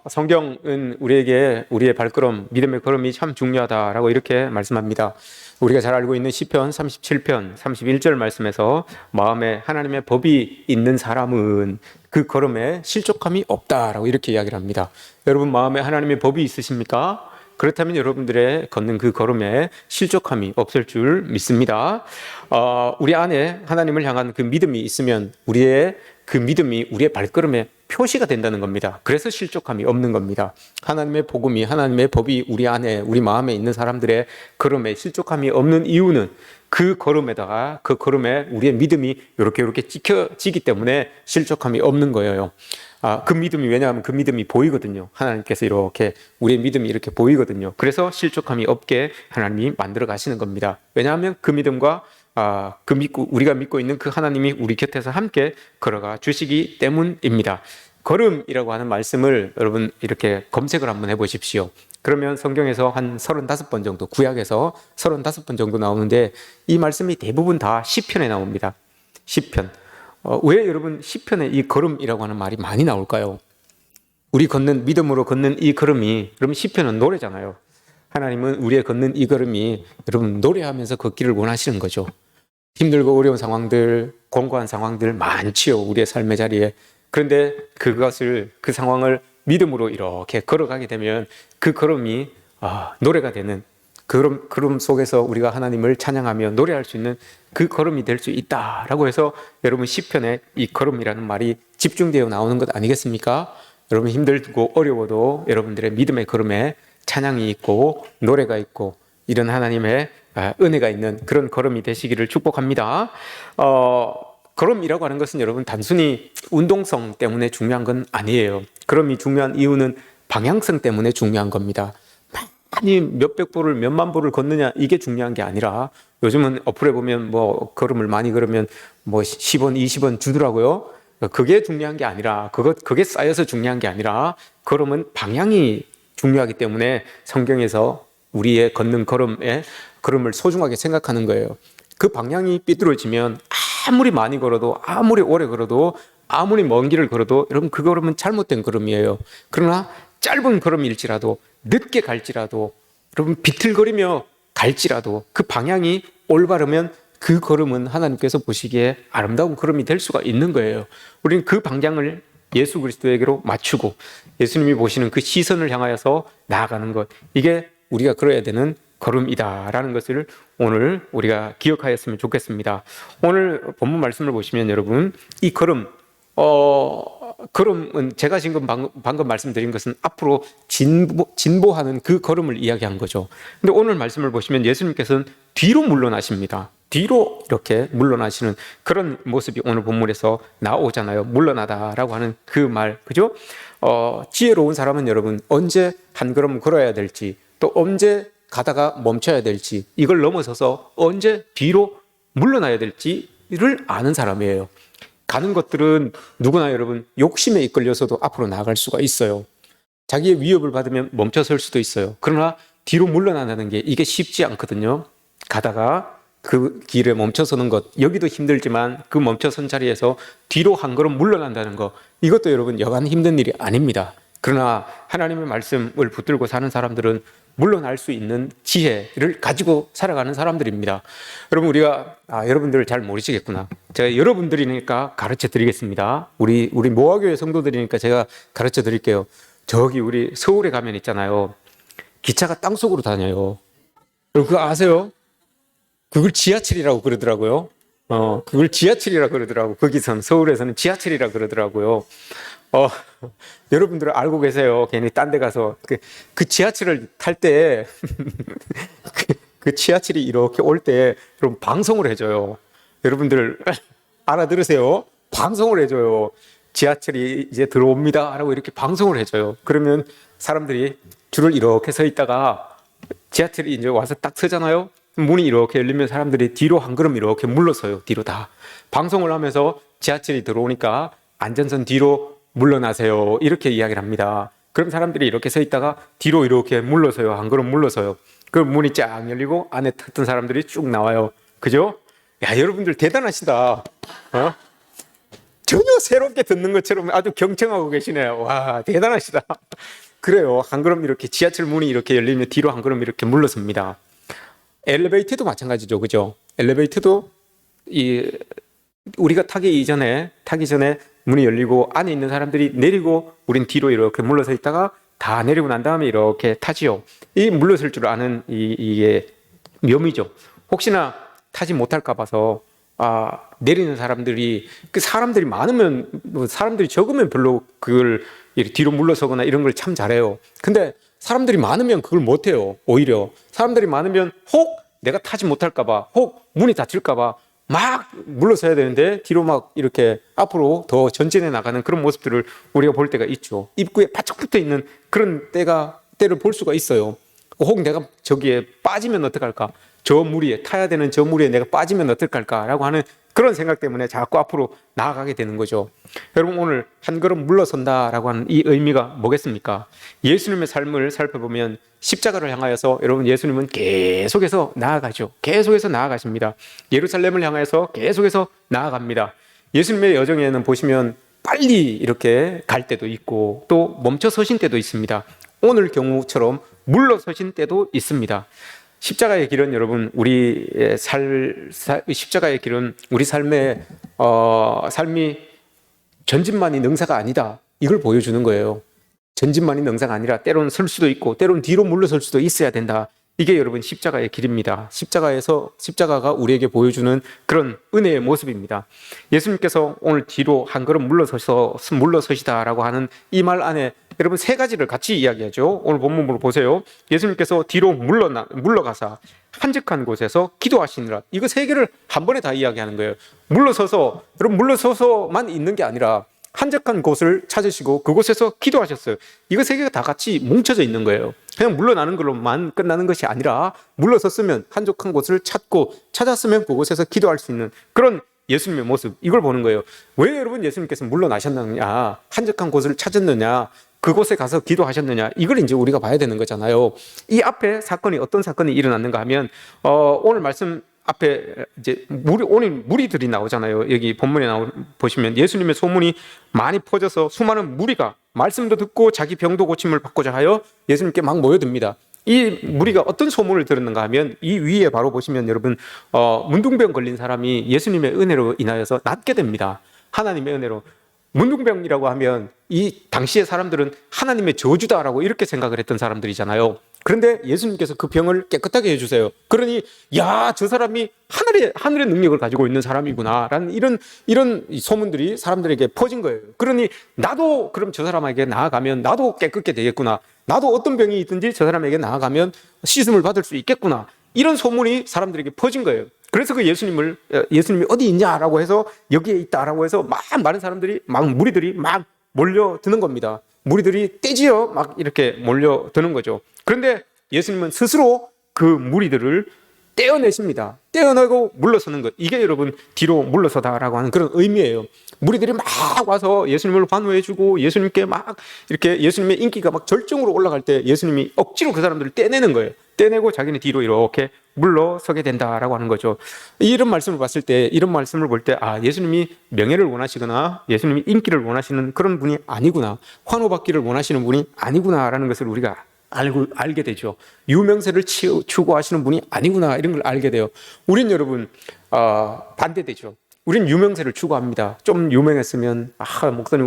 성경은 우리에게 우리의 발걸음, 믿음의 걸음이 참 중요하다라고 이렇게 말씀합니다. 우리가 잘 알고 있는 시편 37편 31절 말씀에서 마음에 하나님의 법이 있는 사람은 그 걸음에 실족함이 없다라고 이렇게 이야기를 합니다. 여러분 마음에 하나님의 법이 있으십니까? 그렇다면 여러분들의 걷는 그 걸음에 실족함이 없을 줄 믿습니다. 우리 안에 하나님을 향한 그 믿음이 있으면 우리의 그 믿음이 우리의 발걸음에 표시가 된다는 겁니다. 그래서 실족함이 없는 겁니다. 하나님의 복음이, 하나님의 법이 우리 안에, 우리 마음에 있는 사람들의 걸음에 실족함이 없는 이유는 그 걸음에다가 그 걸음에 우리의 믿음이 이렇게 찍혀지기 때문에 실족함이 없는 거예요. 그 믿음이, 왜냐하면 그 믿음이 보이거든요. 하나님께서 이렇게 우리의 믿음이 이렇게 보이거든요. 그래서 실족함이 없게 하나님이 만들어 가시는 겁니다. 왜냐하면 그 믿음과 우리가 믿고 있는 그 하나님이 우리 곁에서 함께 걸어가 주시기 때문입니다. 걸음이라고 하는 말씀을 여러분 이렇게 검색을 한번 해보십시오. 그러면 성경에서 한 35번 정도, 구약에서 35번 정도 나오는데 이 말씀이 대부분 다 시편에 나옵니다. 시편. 왜 여러분 시편에 이 걸음이라고 하는 말이 많이 나올까요? 우리 걷는, 믿음으로 걷는 이 걸음이, 그럼 시편은 노래잖아요. 하나님은 우리의 걷는 이 걸음이 여러분 노래하면서 걷기를 원하시는 거죠. 힘들고 어려운 상황들, 공고한 상황들 많지요, 우리의 삶의 자리에. 그런데 그 상황을 믿음으로 이렇게 걸어가게 되면 그 걸음이 노래가 되는, 걸음 속에서 우리가 하나님을 찬양하며 노래할 수 있는 그 걸음이 될 수 있다라고 해서 여러분 시편에 이 걸음이라는 말이 집중되어 나오는 것 아니겠습니까? 여러분 힘들고 어려워도 여러분들의 믿음의 걸음에 찬양이 있고 노래가 있고 이런 하나님의 은혜가 있는 그런 걸음이 되시기를 축복합니다. 걸음이라고 하는 것은 여러분 단순히 운동성 때문에 중요한 건 아니에요. 걸음이 중요한 이유는 방향성 때문에 중요한 겁니다. 많이 몇백 보를 몇만 보를 걷느냐 이게 중요한 게 아니라, 요즘은 어플에 보면 뭐 걸음을 많이 걸으면 뭐 10원 20원 주더라고요. 그게 중요한 게 아니라, 그게 쌓여서 중요한 게 아니라 걸음은 방향이 중요하기 때문에 성경에서 우리의 걷는 걸음을 소중하게 생각하는 거예요. 그 방향이 삐뚤어지면 아무리 많이 걸어도, 아무리 오래 걸어도, 아무리 먼 길을 걸어도 여러분 그 걸음은 잘못된 걸음이에요. 그러나 짧은 걸음일지라도, 늦게 갈지라도, 여러분 비틀거리며 갈지라도 그 방향이 올바르면 그 걸음은 하나님께서 보시기에 아름다운 걸음이 될 수가 있는 거예요. 우리는 그 방향을 예수 그리스도에게로 맞추고 예수님이 보시는 그 시선을 향하여서 나아가는 것, 이게 우리가 걸어야 되는 걸음이다라는 것을 오늘 우리가 기억하였으면 좋겠습니다. 오늘 본문 말씀을 보시면 여러분 이 걸음은 제가 지금 방금 말씀드린 것은 앞으로 진보하는 그 걸음을 이야기한 거죠. 근데 오늘 말씀을 보시면 예수님께서는 뒤로 물러나십니다. 뒤로 이렇게 물러나시는 그런 모습이 오늘 본문에서 나오잖아요. 물러나다라고 하는 그 말, 그죠? 지혜로운 사람은 여러분 언제 한 걸음 걸어야 될지, 또 언제 가다가 멈춰야 될지, 이걸 넘어서서 언제 뒤로 물러나야 될지를 아는 사람이에요. 가는 것들은 누구나 여러분 욕심에 이끌려서도 앞으로 나아갈 수가 있어요. 자기의 위협을 받으면 멈춰설 수도 있어요. 그러나 뒤로 물러나는 게 이게 쉽지 않거든요. 가다가 그 길에 멈춰서는 것, 여기도 힘들지만 그 멈춰선 자리에서 뒤로 한 걸음 물러난다는 것, 이것도 여러분 여간 힘든 일이 아닙니다. 그러나 하나님의 말씀을 붙들고 사는 사람들은 물러날 수 있는 지혜를 가지고 살아가는 사람들입니다. 여러분 우리가 여러분들 잘 모르시겠구나. 제가 여러분들이니까 가르쳐 드리겠습니다. 우리 모아교회 성도들이니까 제가 가르쳐 드릴게요. 저기 우리 서울에 가면 있잖아요, 기차가 땅속으로 다녀요. 여러분 그거 아세요? 그걸 지하철이라고 그러더라고요. 그걸 지하철이라고 그러더라고요. 거기서는, 서울에서는 지하철이라고 그러더라고요. 여러분들 알고 계세요? 괜히 딴 데 가서 그 지하철을 탈 때 그 지하철이 이렇게 올 때 여러분 방송을 해줘요. 여러분들 알아들으세요? 방송을 해줘요. 지하철이 이제 들어옵니다 라고 이렇게 방송을 해줘요. 그러면 사람들이 줄을 이렇게 서 있다가 지하철이 이제 와서 딱 서잖아요. 문이 이렇게 열리면 사람들이 뒤로 한 걸음 이렇게 물러서요. 뒤로 다. 방송을 하면서 지하철이 들어오니까 안전선 뒤로 물러나세요, 이렇게 이야기를 합니다. 그럼 사람들이 이렇게 서 있다가 뒤로 이렇게 물러서요. 한 걸음 물러서요. 그럼 문이 쫙 열리고 안에 탔던 사람들이 쭉 나와요. 그죠? 야, 여러분들 대단하시다. 전혀 새롭게 듣는 것처럼 아주 경청하고 계시네요. 와, 대단하시다. 그래요. 한 걸음 이렇게 지하철 문이 이렇게 열리면 뒤로 한 걸음 이렇게 물러섭니다. 엘리베이터도 마찬가지죠. 그죠? 엘리베이터도 우리가 타기 전에 문이 열리고 안에 있는 사람들이 내리고 우린 뒤로 이렇게 물러서 있다가 다 내리고 난 다음에 이렇게 타지요. 이 물러설 줄 아는 이게 묘미죠. 혹시나 타지 못할까 봐서 내리는 사람들이 사람들이 많으면 사람들이 적으면 별로 그걸 뒤로 물러서거나 이런 걸 참 잘해요. 근데 사람들이 많으면 그걸 못해요. 오히려 사람들이 많으면 혹 내가 타지 못할까 봐, 혹 문이 닫힐까 봐 막 물러서야 되는데 뒤로 막 이렇게 앞으로 더 전진해 나가는 그런 모습들을 우리가 볼 때가 있죠. 입구에 바짝 붙어 있는 그런 때를 볼 수가 있어요. 혹 내가 저기에 빠지면 어떡할까? 저 무리에 타야 되는 저 무리에 내가 빠지면 어떡할까라고 하는 그런 생각 때문에 자꾸 앞으로 나아가게 되는 거죠. 여러분, 오늘 한 걸음 물러선다라고 하는 이 의미가 뭐겠습니까? 예수님의 삶을 살펴보면 십자가를 향하여서 여러분, 예수님은 계속해서 나아가죠. 계속해서 나아가십니다. 예루살렘을 향해서 계속해서 나아갑니다. 예수님의 여정에는 보시면 빨리 이렇게 갈 때도 있고 또 멈춰 서신 때도 있습니다. 오늘 경우처럼 물러서신 때도 있습니다. 십자가의 길은 여러분, 십자가의 길은 우리 삶이 전진만이 능사가 아니다. 이걸 보여주는 거예요. 전진만이 능사가 아니라 때로는 설 수도 있고 때로는 뒤로 물러설 수도 있어야 된다. 이게 여러분 십자가의 길입니다. 십자가가 우리에게 보여주는 그런 은혜의 모습입니다. 예수님께서 오늘 뒤로 한 걸음 물러서시다라고 하는 이 말 안에 여러분 세 가지를 같이 이야기하죠. 오늘 본문으로 보세요. 예수님께서 뒤로 물러가사 한적한 곳에서 기도하시니라. 이거 세 개를 한 번에 다 이야기하는 거예요. 여러분 물러서서만 있는 게 아니라 한적한 곳을 찾으시고 그곳에서 기도하셨어요. 이거 세 개가 다 같이 뭉쳐져 있는 거예요. 그냥 물러나는 걸로만 끝나는 것이 아니라 물러섰으면 한적한 곳을 찾았으면 그곳에서 기도할 수 있는 그런 예수님의 모습, 이걸 보는 거예요. 왜 여러분 예수님께서 물러나셨느냐, 한적한 곳을 찾았느냐, 그곳에 가서 기도하셨느냐, 이걸 이제 우리가 봐야 되는 거잖아요. 이 앞에 사건이 어떤 사건이 일어났는가 하면 오늘 말씀 앞에 이제 오늘 무리들이 나오잖아요. 여기 본문에 보시면 예수님의 소문이 많이 퍼져서 수많은 무리가 말씀도 듣고 자기 병도 고침을 받고자 하여 예수님께 막 모여듭니다. 이 무리가 어떤 소문을 들었는가 하면 이 위에 바로 보시면 여러분 문둥병 걸린 사람이 예수님의 은혜로 인하여서 낫게 됩니다. 하나님의 은혜로. 문둥병이라고 하면 이 당시의 사람들은 하나님의 저주다라고 이렇게 생각을 했던 사람들이잖아요. 그런데 예수님께서 그 병을 깨끗하게 해주세요. 그러니 저 사람이 하늘의 능력을 가지고 있는 사람이구나라는 이런 소문들이 사람들에게 퍼진 거예요. 그러니 나도 그럼 저 사람에게 나아가면 나도 깨끗게 되겠구나. 나도 어떤 병이 있든지 저 사람에게 나아가면 씻음을 받을 수 있겠구나. 이런 소문이 사람들에게 퍼진 거예요. 그래서 그 예수님이 어디 있냐라고 해서 여기에 있다라고 해서 많은 사람들이 무리들이 막 몰려드는 겁니다. 무리들이 떼지어 막 이렇게 몰려드는 거죠. 그런데 예수님은 스스로 그 무리들을 떼어내십니다. 떼어내고 물러서는 것. 이게 여러분 뒤로 물러서다라고 하는 그런 의미예요. 무리들이 막 와서 예수님을 환호해주고 예수님께 막 이렇게 예수님의 인기가 막 절정으로 올라갈 때 예수님이 억지로 그 사람들을 떼내는 거예요. 떼내고 자기는 뒤로 이렇게 물러서게 된다라고 하는 거죠. 이런 말씀을 봤을 때, 이런 말씀을 볼 때, 예수님이 명예를 원하시거나 예수님이 인기를 원하시는 그런 분이 아니구나, 환호받기를 원하시는 분이 아니구나라는 것을 우리가 알게 되죠. 유명세를 추구하시는 분이 아니구나, 이런 걸 알게 돼요. 우린 여러분 반대되죠. 우린 유명세를 추구합니다. 좀 유명했으면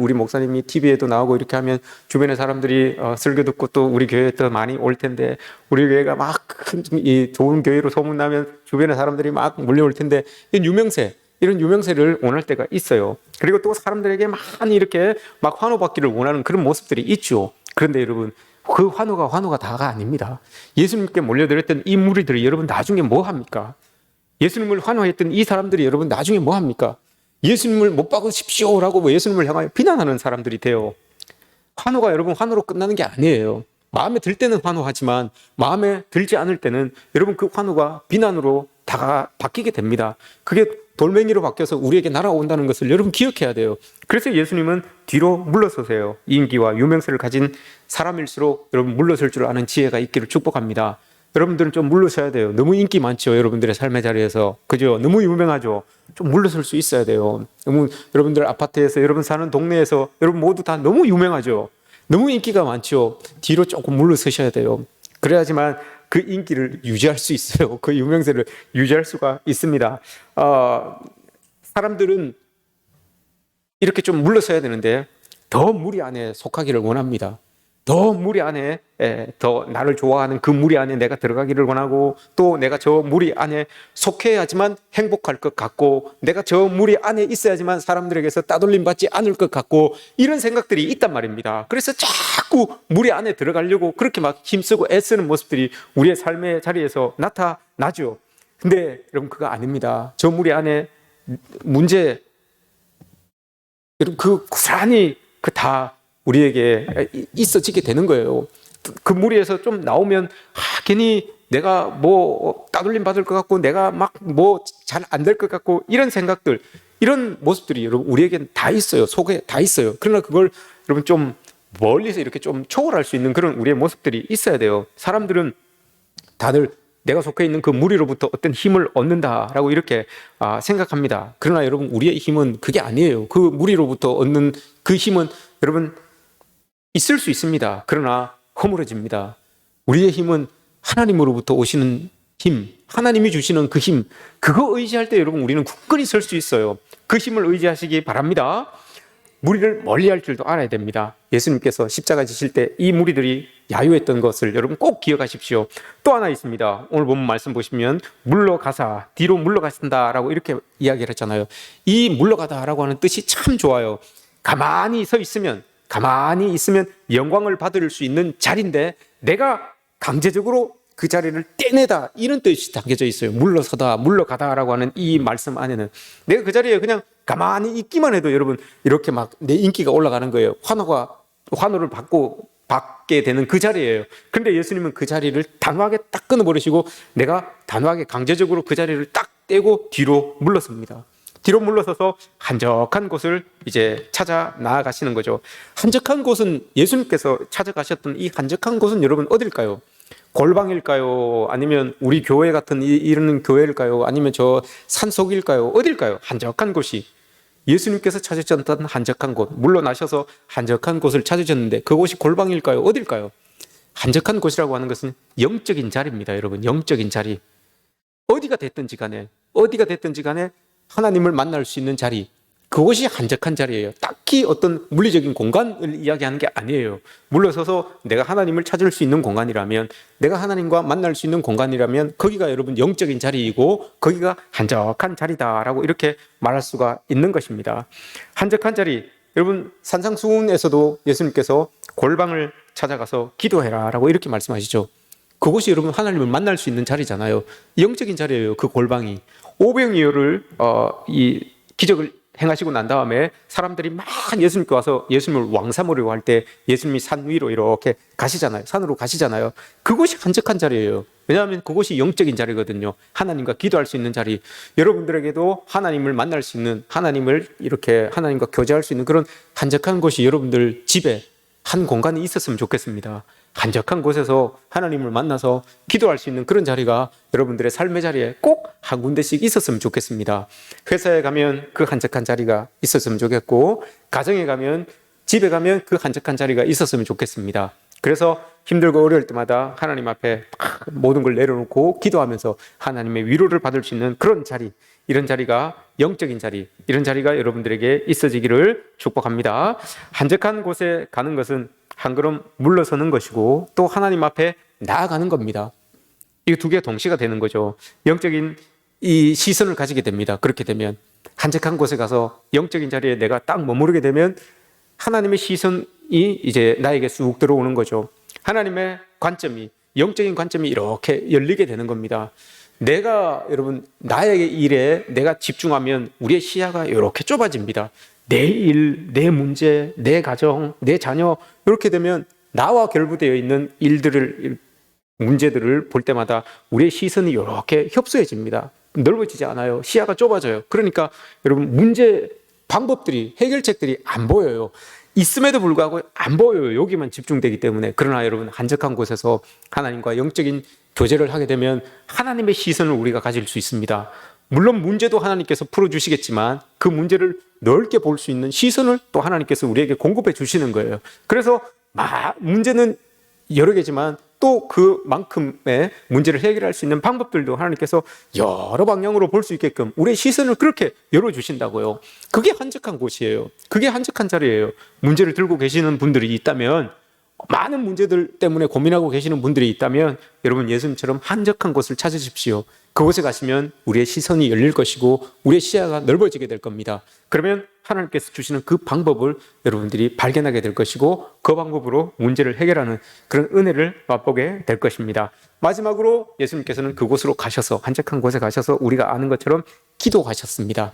우리 목사님이 TV에도 나오고 이렇게 하면 주변의 사람들이 설교 듣고 또 우리 교회에 더 많이 올 텐데, 우리 교회가 막 좋은 교회로 소문나면 주변의 사람들이 막 몰려올 텐데, 이런 유명세를 원할 때가 있어요. 그리고 또 사람들에게 많이 이렇게 막 환호받기를 원하는 그런 모습들이 있죠. 그런데 여러분, 그 환호가 다가 아닙니다. 예수님께 몰려들었던 이 무리들이 여러분 나중에 뭐 합니까? 예수님을 환호했던 이 사람들이 여러분 나중에 뭐 합니까? 예수님을 못 박으십시오라고 예수님을 향하여 비난하는 사람들이 돼요. 여러분 환호로 끝나는 게 아니에요. 마음에 들 때는 환호하지만 마음에 들지 않을 때는 여러분 그 환호가 비난으로 다 바뀌게 됩니다. 그게 돌멩이로 바뀌어서 우리에게 날아온다는 것을 여러분 기억해야 돼요. 그래서 예수님은 뒤로 물러서세요. 인기와 유명세를 가진 사람일수록 여러분 물러설 줄 아는 지혜가 있기를 축복합니다. 여러분들은 좀 물러서야 돼요. 너무 인기 많죠, 여러분들의 삶의 자리에서. 그죠? 너무 유명하죠. 좀 물러설 수 있어야 돼요. 너무 여러분들 아파트에서, 여러분 사는 동네에서 여러분 모두 다 너무 유명하죠. 너무 인기가 많죠. 뒤로 조금 물러서셔야 돼요. 그래야지만 그 인기를 유지할 수 있어요. 그 유명세를 유지할 수가 있습니다. 사람들은 이렇게 좀 물러서야 되는데 더 무리 안에 속하기를 원합니다. 더 무리 안에, 더 나를 좋아하는 그 무리 안에 내가 들어가기를 원하고, 또 내가 저 무리 안에 속해야지만 행복할 것 같고, 내가 저 무리 안에 있어야지만 사람들에게서 따돌림 받지 않을 것 같고, 이런 생각들이 있단 말입니다. 그래서 자꾸 무리 안에 들어가려고 그렇게 막 힘쓰고 애쓰는 모습들이 우리의 삶의 자리에서 나타나죠. 근데 여러분, 그거 아닙니다. 저 무리 안에 문제, 여러분, 그 고스란히 그 다 우리에게 있어지게 되는 거예요. 그 무리에서 좀 나오면 괜히 내가 뭐 따돌림 받을 것 같고, 내가 막 뭐 잘 안 될 것 같고, 이런 생각들, 이런 모습들이 여러분 우리에겐 다 있어요. 속에 다 있어요. 그러나 그걸 여러분 좀 멀리서 이렇게 좀 초월할 수 있는 그런 우리의 모습들이 있어야 돼요. 사람들은 다들 내가 속해 있는 그 무리로부터 어떤 힘을 얻는다라고 이렇게 생각합니다. 그러나 여러분, 우리의 힘은 그게 아니에요. 그 무리로부터 얻는 그 힘은 여러분 있을 수 있습니다. 그러나 허물어집니다. 우리의 힘은 하나님으로부터 오시는 힘, 하나님이 주시는 그 힘, 그거 의지할 때 여러분 우리는 굳건히 설 수 있어요. 그 힘을 의지하시기 바랍니다. 무리를 멀리할 줄도 알아야 됩니다. 예수님께서 십자가 지실 때 이 무리들이 야유했던 것을 여러분 꼭 기억하십시오. 또 하나 있습니다. 오늘 본문 말씀 보시면 물러가사, 뒤로 물러가신다라고 이렇게 이야기를 했잖아요. 이 물러가다라고 하는 뜻이 참 좋아요. 가만히 있으면 영광을 받을 수 있는 자리인데 내가 강제적으로 그 자리를 떼내다, 이런 뜻이 담겨져 있어요. 물러서다, 물러가다라고 하는 이 말씀 안에는 내가 그 자리에 그냥 가만히 있기만 해도 여러분 이렇게 막 내 인기가 올라가는 거예요. 환호를 받게 되는 그 자리예요. 그런데 예수님은 그 자리를 단호하게 딱 끊어버리시고 내가 단호하게 강제적으로 그 자리를 딱 떼고 뒤로 물러섭니다. 뒤로 물러서서 한적한 곳을 이제 찾아 나아가시는 거죠. 한적한 곳은, 예수님께서 찾아가셨던 이 한적한 곳은 여러분 어딜까요? 골방일까요? 아니면 우리 교회 같은 이런 교회일까요? 아니면 저 산속일까요? 어딜까요? 한적한 곳이, 예수님께서 찾으셨던 한적한 곳, 물러나셔서 한적한 곳을 찾으셨는데 그곳이 골방일까요? 어딜까요? 한적한 곳이라고 하는 것은 영적인 자리입니다. 여러분, 영적인 자리. 어디가 됐든지 간에 하나님을 만날 수 있는 자리, 그것이 한적한 자리예요. 딱히 어떤 물리적인 공간을 이야기하는 게 아니에요. 물러서서 내가 하나님을 찾을 수 있는 공간이라면, 내가 하나님과 만날 수 있는 공간이라면 거기가 여러분 영적인 자리이고 거기가 한적한 자리다라고 이렇게 말할 수가 있는 것입니다. 한적한 자리, 여러분 산상수훈에서도 예수님께서 골방을 찾아가서 기도해라 라고 이렇게 말씀하시죠. 그곳이 여러분 하나님을 만날 수 있는 자리잖아요. 영적인 자리예요. 그 골방이. 오병이어를 이 기적을 행하시고 난 다음에 사람들이 막 예수님께 와서 예수님을 왕삼으려고 할 때 예수님이 산 위로 이렇게 가시잖아요. 산으로 가시잖아요. 그곳이 한적한 자리예요. 왜냐하면 그곳이 영적인 자리거든요. 하나님과 기도할 수 있는 자리. 여러분들에게도 하나님을 만날 수 있는, 하나님을 이렇게 하나님과 교제할 수 있는 그런 한적한 곳이 여러분들 집에 한 공간이 있었으면 좋겠습니다. 한적한 곳에서 하나님을 만나서 기도할 수 있는 그런 자리가 여러분들의 삶의 자리에 꼭 한 군데씩 있었으면 좋겠습니다. 회사에 가면 그 한적한 자리가 있었으면 좋겠고, 가정에 가면, 집에 가면 그 한적한 자리가 있었으면 좋겠습니다. 그래서 힘들고 어려울 때마다 하나님 앞에 모든 걸 내려놓고 기도하면서 하나님의 위로를 받을 수 있는 그런 자리, 이런 자리가 영적인 자리, 이런 자리가 여러분들에게 있어지기를 축복합니다. 한적한 곳에 가는 것은 한 걸음 물러서는 것이고 또 하나님 앞에 나아가는 겁니다. 이 두 개가 동시가 되는 거죠. 영적인 이 시선을 가지게 됩니다. 그렇게 되면 한적한 곳에 가서 영적인 자리에 내가 딱 머무르게 되면 하나님의 시선이 이제 나에게 쑥 들어오는 거죠. 하나님의 관점이, 영적인 관점이 이렇게 열리게 되는 겁니다. 내가 여러분 나의 일에 내가 집중하면 우리의 시야가 이렇게 좁아집니다. 내 일, 내 문제, 내 가정, 내 자녀, 이렇게 되면 나와 결부되어 있는 일들을, 문제들을 볼 때마다 우리의 시선이 이렇게 협소해집니다. 넓어지지 않아요. 시야가 좁아져요. 그러니까 여러분 문제, 방법들이, 해결책들이 안 보여요. 있음에도 불구하고 안 보여요. 여기만 집중되기 때문에. 그러나 여러분 한적한 곳에서 하나님과 영적인 교제를 하게 되면 하나님의 시선을 우리가 가질 수 있습니다. 물론 문제도 하나님께서 풀어주시겠지만 그 문제를 넓게 볼 수 있는 시선을 또 하나님께서 우리에게 공급해 주시는 거예요. 그래서 문제는 여러 개지만 또 그만큼의 문제를 해결할 수 있는 방법들도 하나님께서 여러 방향으로 볼 수 있게끔 우리의 시선을 그렇게 열어주신다고요. 그게 한적한 곳이에요. 그게 한적한 자리예요. 문제를 들고 계시는 분들이 있다면, 많은 문제들 때문에 고민하고 계시는 분들이 있다면 여러분 예수님처럼 한적한 곳을 찾으십시오. 그곳에 가시면 우리의 시선이 열릴 것이고 우리의 시야가 넓어지게 될 겁니다. 그러면 하나님께서 주시는 그 방법을 여러분들이 발견하게 될 것이고 그 방법으로 문제를 해결하는 그런 은혜를 맛보게 될 것입니다. 마지막으로 예수님께서는 그곳으로 가셔서, 한적한 곳에 가셔서 우리가 아는 것처럼 기도하셨습니다.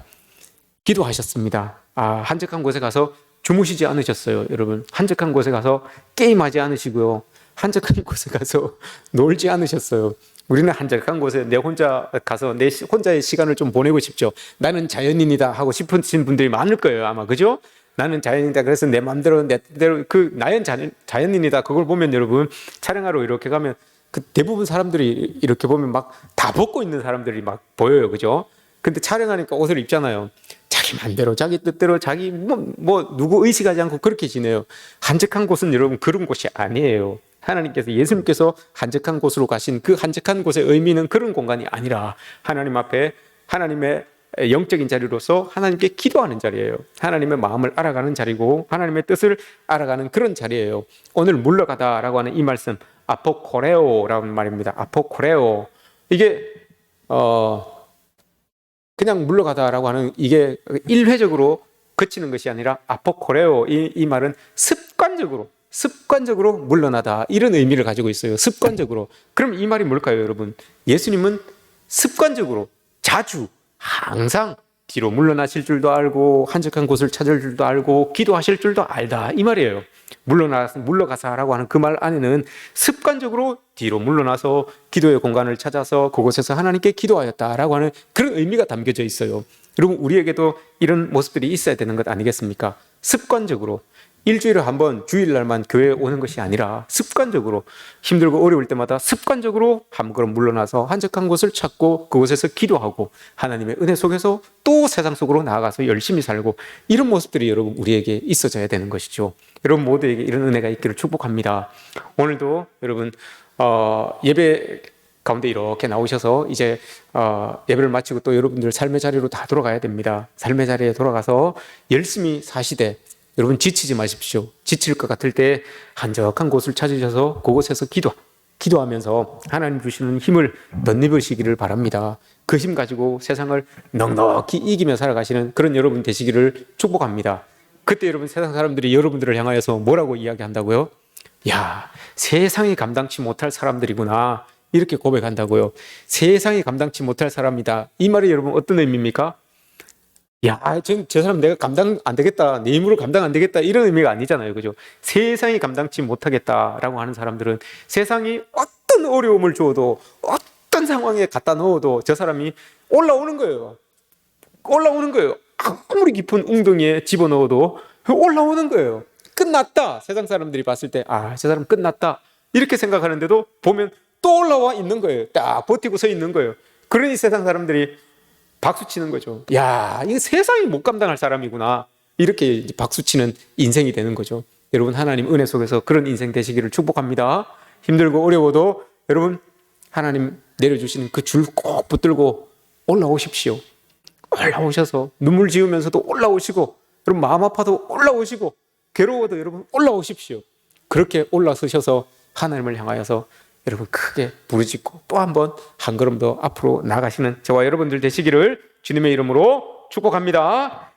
한적한 곳에 가서 주무시지 않으셨어요. 여러분, 한적한 곳에 가서 게임하지 않으시고요, 한적한 곳에 가서 놀지 않으셨어요. 우리는 한적한 곳에 내 혼자 가서 내 혼자의 시간을 좀 보내고 싶죠. 나는 자연인이다 하고 싶으신 분들이 많을 거예요, 아마. 그죠? 나는 자연인이다, 그래서 내 마음대로 내 뜻대로, 나는 자연인이다, 그걸 보면 여러분 촬영하러 이렇게 가면 그 대부분 사람들이 이렇게 보면 막 다 벗고 있는 사람들이 막 보여요. 그죠? 근데 촬영하니까 옷을 입잖아요. 자기 마음대로 자기 뜻대로 자기 누구 의식하지 않고 그렇게 지내요. 한적한 곳은 여러분 그런 곳이 아니에요. 하나님께서, 예수님께서 한적한 곳으로 가신 그 한적한 곳의 의미는 그런 공간이 아니라 하나님 앞에 하나님의 영적인 자리로서 하나님께 기도하는 자리예요. 하나님의 마음을 알아가는 자리고 하나님의 뜻을 알아가는 그런 자리예요. 오늘 물러가다라고 하는 이 말씀, 아포코레오라는 말입니다. 아포코레오, 이게 그냥 물러가다라고 하는, 이게 일회적으로 그치는 것이 아니라 아포코레오, 이 말은 습관적으로 물러나다, 이런 의미를 가지고 있어요. 습관적으로. 그럼 이 말이 뭘까요, 여러분? 예수님은 습관적으로, 자주, 항상 뒤로 물러나실 줄도 알고 한적한 곳을 찾을 줄도 알고 기도하실 줄도 알다, 이 말이에요. 물러가사라고 하는 그 말 안에는 습관적으로 뒤로 물러나서 기도의 공간을 찾아서 그곳에서 하나님께 기도하였다라고 하는 그런 의미가 담겨져 있어요. 여러분, 우리에게도 이런 모습들이 있어야 되는 것 아니겠습니까? 습관적으로, 일주일에 한 번 주일날만 교회에 오는 것이 아니라 습관적으로, 힘들고 어려울 때마다 습관적으로 한 걸음 물러나서 한적한 곳을 찾고 그곳에서 기도하고 하나님의 은혜 속에서 또 세상 속으로 나아가서 열심히 살고, 이런 모습들이 여러분 우리에게 있어져야 되는 것이죠. 여러분 모두에게 이런 은혜가 있기를 축복합니다. 오늘도 여러분 예배 가운데 이렇게 나오셔서 이제 예배를 마치고 또 여러분들 삶의 자리로 다 돌아가야 됩니다. 삶의 자리에 돌아가서 열심히 사시되 여러분 지치지 마십시오. 지칠 것 같을 때 한적한 곳을 찾으셔서 그곳에서 기도하면서 하나님 주시는 힘을 덧입으시기를 바랍니다. 그 힘 가지고 세상을 넉넉히 이기며 살아가시는 그런 여러분 되시기를 축복합니다. 그때 여러분 세상 사람들이 여러분들을 향하여서 뭐라고 이야기한다고요? 야, 세상이 감당치 못할 사람들이구나, 이렇게 고백한다고요. 세상이 감당치 못할 사람이다, 이 말이 여러분 어떤 의미입니까? 야, 저 사람 내가 감당 안 되겠다, 내 힘으로 감당 안 되겠다, 이런 의미가 아니잖아요. 그죠? 세상이 감당치 못하겠다라고 하는 사람들은 세상이 어떤 어려움을 주어도, 어떤 상황에 갖다 넣어도 저 사람이 올라오는 거예요. 아무리 깊은 웅덩이에 집어넣어도 올라오는 거예요. 끝났다. 세상 사람들이 봤을 때, 저 사람 끝났다, 이렇게 생각하는데도 보면 또 올라와 있는 거예요. 딱 버티고 서 있는 거예요. 그러니 세상 사람들이 박수치는 거죠. 야, 이거 세상이 못 감당할 사람이구나, 이렇게 박수치는 인생이 되는 거죠. 여러분, 하나님 은혜 속에서 그런 인생 되시기를 축복합니다. 힘들고 어려워도 여러분 하나님 내려주시는 그 줄 꼭 붙들고 올라오십시오. 올라오셔서 눈물 지으면서도 올라오시고, 여러분 마음 아파도 올라오시고, 괴로워도 여러분 올라오십시오. 그렇게 올라서셔서 하나님을 향하여서 여러분 크게 부르짖고 또 한 번 한 걸음 더 앞으로 나가시는 저와 여러분들 되시기를 주님의 이름으로 축복합니다.